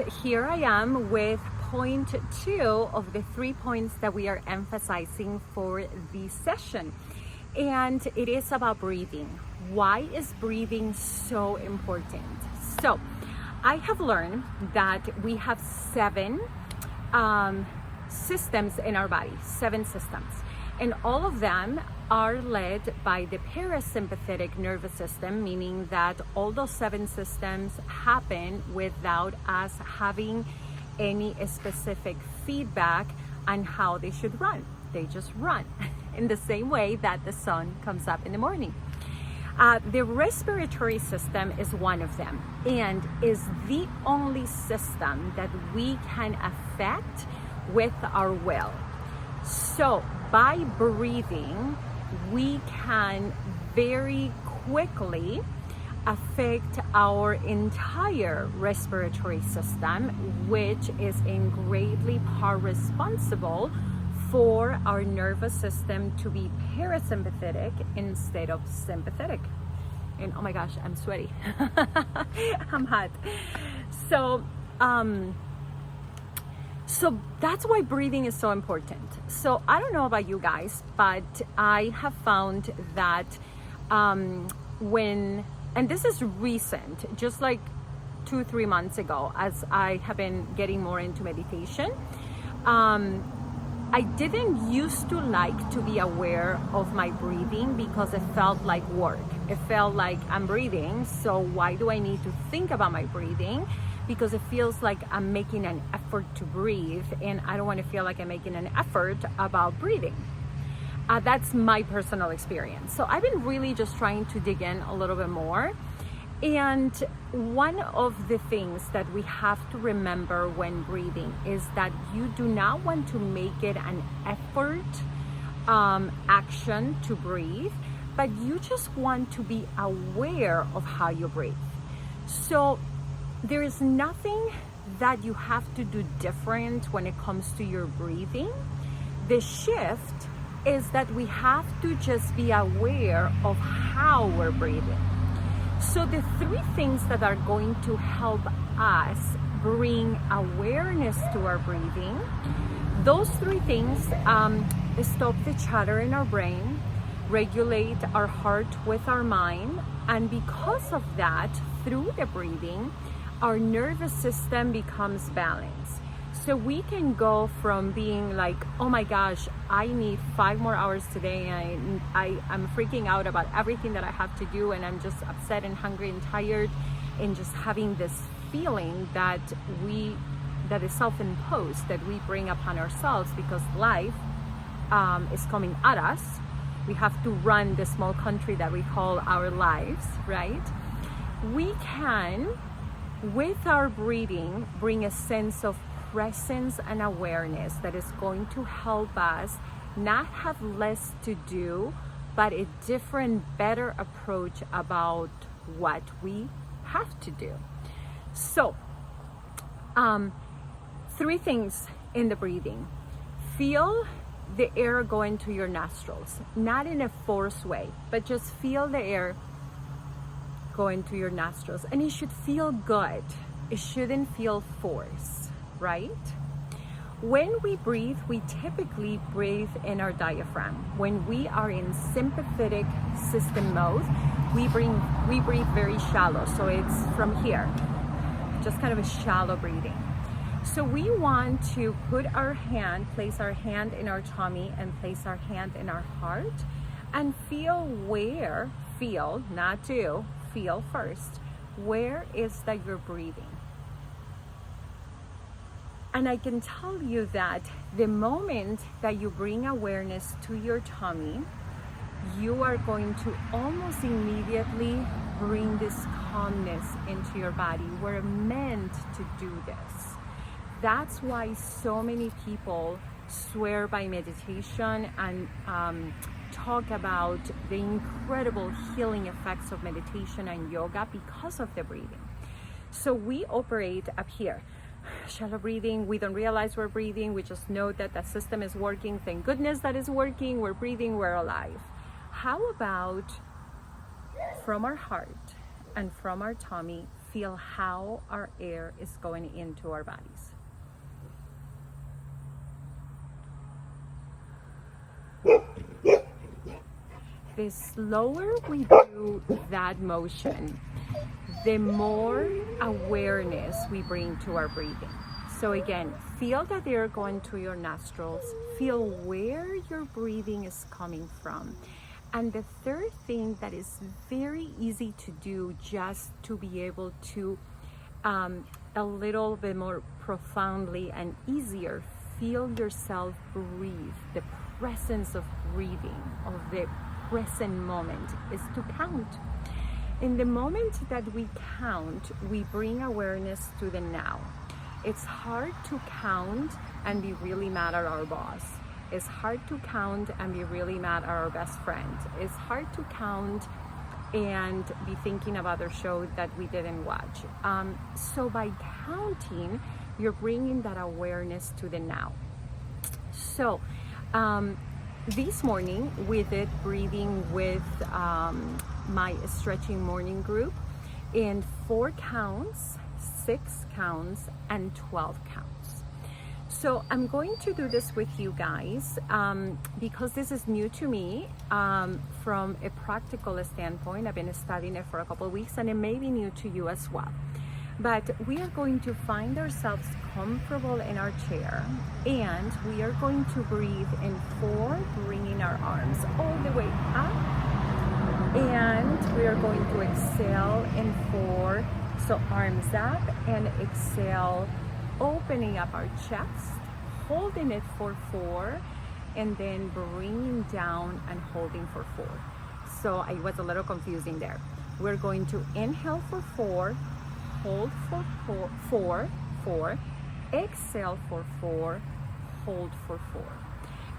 Here I am with point 2 of the 3 points that we are emphasizing for this session. And it is about breathing. Why is breathing so important? So, I have learned that we have 7 systems in our body, 7 systems. And all of them are led by the parasympathetic nervous system, meaning that all those 7 systems happen without us having any specific feedback on how they should run. They just run in the same way that the sun comes up in the morning. The respiratory system is one of them and is the only system that we can affect with our will. So by breathing, we can very quickly affect our entire respiratory system, which is in greatly part responsible for our nervous system to be parasympathetic instead of sympathetic. And oh my gosh, I'm sweaty. I'm hot. So that's why breathing is so important. So I don't know about you guys, but I have found that and this is recent, just like 2-3 months ago, as I have been getting more into meditation, I didn't used to like to be aware of my breathing because it felt like work. It felt like I'm breathing, so why do I need to think about my breathing? Because it feels like I'm making an effort to breathe, and I don't want to feel like I'm making an effort about breathing. That's my personal experience. So I've been really just trying to dig in a little bit more. And one of the things that we have to remember when breathing is that you do not want to make it an effort action to breathe, but you just want to be aware of how you breathe. So there is nothing that you have to do different when it comes to your breathing. The shift is that we have to just be aware of how we're breathing. So the 3 things that are going to help us bring awareness to our breathing, those 3 things stop the chatter in our brain, regulate our heart with our mind, and because of that, through the breathing, our nervous system becomes balanced. So we can go from being like, oh my gosh, I need 5 more hours today, and I'm freaking out about everything that I have to do, and I'm just upset and hungry and tired, and just having this feeling that is self-imposed, that we bring upon ourselves because life is coming at us. We have to run the small country that we call our lives, right? We can, with our breathing, bring a sense of presence and awareness that is going to help us not have less to do, but a different, better approach about what we have to do. So, 3 things in the breathing. Feel the air go into your nostrils, not in a forced way, but just feel the air go into your nostrils, and it should feel good. It shouldn't feel forced, right? When we breathe, we typically breathe in our diaphragm. When we are in sympathetic system mode, we breathe very shallow. So it's from here, just kind of a shallow breathing. So we want to place our hand in our tummy and place our hand in our heart and feel first, where is that you're breathing? And I can tell you that the moment that you bring awareness to your tummy, you are going to almost immediately bring this calmness into your body. We're meant to do this. That's why so many people swear by meditation and talk about the incredible healing effects of meditation and yoga because of the breathing. So we operate up here. Shallow breathing, we don't realize we're breathing, we just know that the system is working. Thank goodness that is working, we're breathing, we're alive. How about from our heart and from our tummy, feel how our air is going into our bodies. The slower we do that motion, the more awareness we bring to our breathing. So again, feel that air going to your nostrils, feel where your breathing is coming from. And the third thing that is very easy to do, just to be able to a little bit more profoundly and easier feel yourself breathe, the presence of breathing, of the present moment, is to count. In the moment that we count, we bring awareness to the now. It's hard to count and be really mad at our boss. It's hard to count and be really mad at our best friend. It's hard to count and be thinking about the show that we didn't watch. So by counting, you're bringing that awareness to the now. So this morning we did breathing with my stretching morning group in 4 counts, 6 counts, and 12 counts. So I'm going to do this with you guys because this is new to me from a practical standpoint. I've been studying it for a couple of weeks, and it may be new to you as well. But we are going to find ourselves comfortable in our chair, and we are going to breathe in 4, bringing our arms all the way up, and we are going to exhale in 4, so arms up, and exhale, opening up our chest, holding it for 4, and then bringing down and holding for 4. So it was a little confusing there. We're going to inhale for 4, hold for 4, exhale for 4, hold for 4.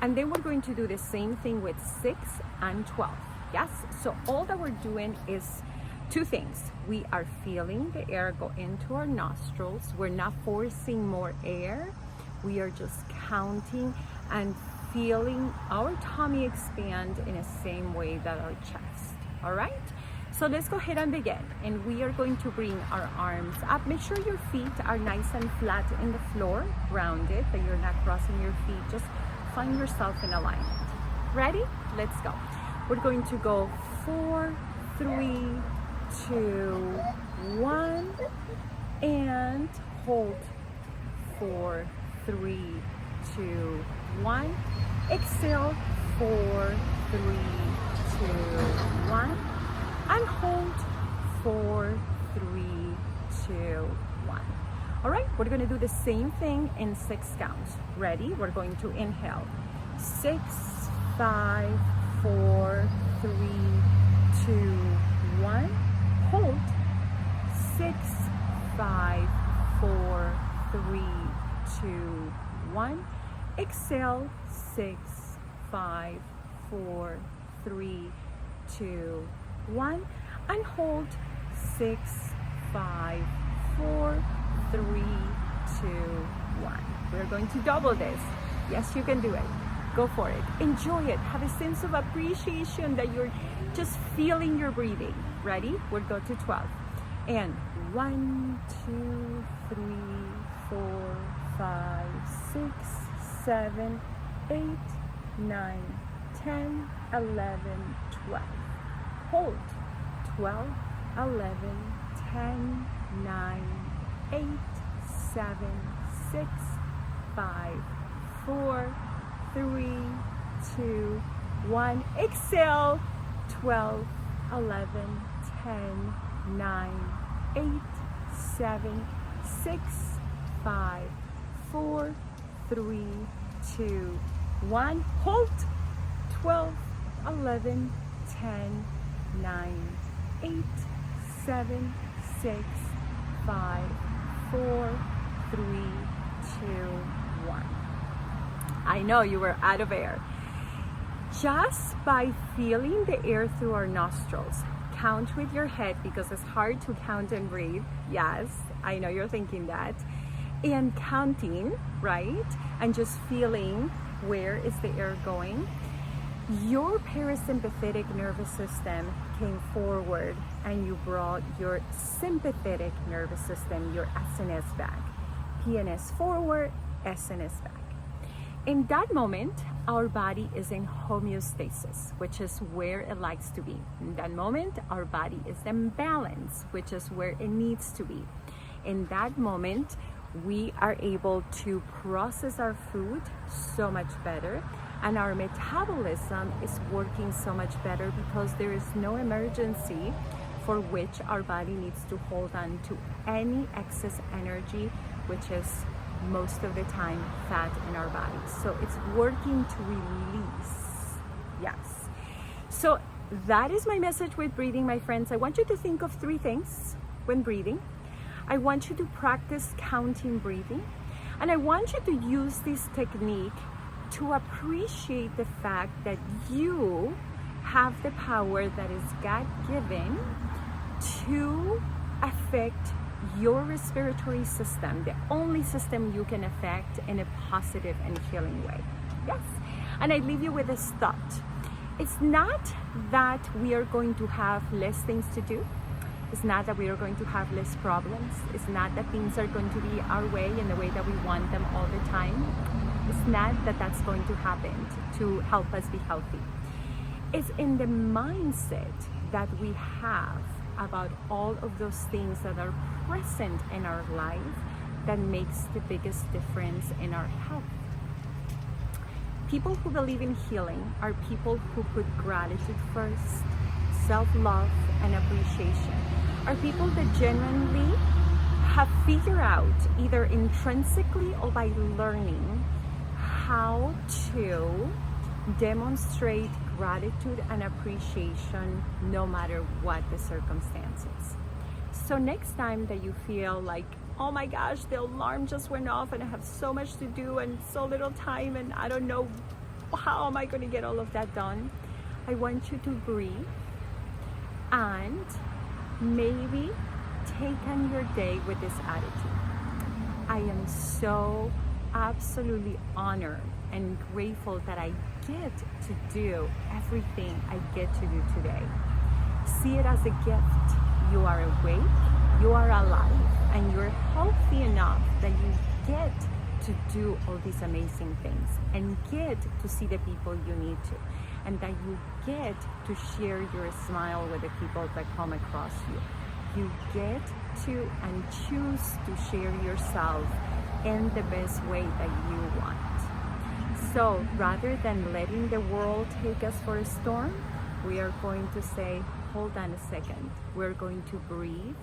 And then we're going to do the same thing with 6 and 12. Yes, so all that we're doing is 2 things. We are feeling the air go into our nostrils. We're not forcing more air. We are just counting and feeling our tummy expand in the same way that our chest. All right? So let's go ahead and begin. And we are going to bring our arms up. Make sure your feet are nice and flat in the floor, grounded, that you're not crossing your feet. Just find yourself in alignment. Ready? Let's go. We're going to go 4, 3, 2, 1, and hold. 4, 3, 2, 1. Exhale. 4, 3, 2, 1. And hold. 4, 3, 2, 1. All right, we're going to do the same thing in 6 counts. Ready? We're going to inhale. 6, 5, 4, 3, 2, 1. Hold. 6, 5, 4, 3, 2, 1. Exhale. 6, 5, 4, 3, 2, 1. And hold. 6, 5, 4, 3, 2, 1. We're going to double this. Yes, you can do it. Go for it. Enjoy it. Have a sense of appreciation that you're just feeling your breathing. Ready? We'll go to 12. And 1, 2, 3, 4, 5, 6, 7, 8, 9, 10, 11, 12. Hold. 12, 11, 10, 9, 8, 7, 6, 5, 4, 3, 2, 1. Exhale. 12, 11, 10, 9, 8, 7, 6, 5, 4, 3, 2, 1. Hold. 12, 11, 10, 9, 8, 7, 6, 5, 4, 3, 2, 1. I know you were out of air. Just by feeling the air through our nostrils, count with your head because it's hard to count and breathe. Yes, I know you're thinking that. And counting, right? And just feeling where is the air going. your parasympathetic nervous system came forward and you brought your sympathetic nervous system, your SNS back. PNS forward, SNS back. In that moment, our body is in homeostasis, which is where it likes to be. In that moment, our body is in balance, which is where it needs to be. In that moment, we are able to process our food so much better, and our metabolism is working so much better because there is no emergency for which our body needs to hold on to any excess energy, which is most of the time fat in our bodies. So it's working to release. Yes. So that is my message with breathing, my friends. I want you to think of 3 things when breathing. I want you to practice counting breathing, and I want you to use this technique to appreciate the fact that you have the power that is God-given to affect your respiratory system, the only system you can affect in a positive and healing way. Yes. And I leave you with this thought. It's not that we are going to have less things to do. It's not that we are going to have less problems. It's not that things are going to be our way in the way that we want them all the time. It's not that that's going to happen to help us be healthy. It's in the mindset that we have about all of those things that are present in our life that makes the biggest difference in our health. People who believe in healing are people who put gratitude first, self-love and appreciation, are people that genuinely have figured out, either intrinsically or by learning, how to demonstrate gratitude and appreciation no matter what the circumstances. So next time that you feel like, oh my gosh, the alarm just went off and I have so much to do and so little time and I don't know how am I going to get all of that done, I want you to breathe and maybe take on your day with this attitude. I am so absolutely honored and grateful that I get to do everything I get to do today. See it as a gift. You are awake, you are alive, and you're healthy enough that you get to do all these amazing things and get to see the people you need to, and that you get to share your smile with the people that come across you. You get to and choose to share yourself in the best way that you want. So rather than letting the world take us for a storm, we are going to say, hold on a second. We're going to breathe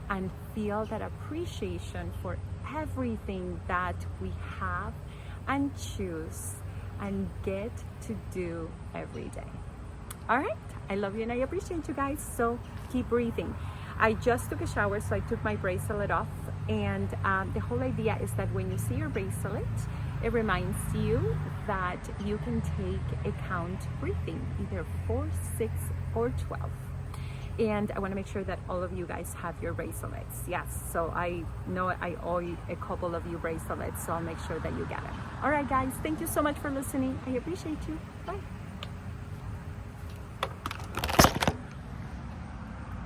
and feel that appreciation for everything that we have and choose and get to do every day. All right, I love you and I appreciate you guys, so keep breathing. I just took a shower, so I took my bracelet off, and the whole idea is that when you see your bracelet, it reminds you that you can take a count breathing, either 4, 6, or 12. And I want to make sure that all of you guys have your bracelets. Yes, so I know I owe a couple of you bracelets, so I'll make sure that you get it. All right, guys, thank you so much for listening. I appreciate you. Bye.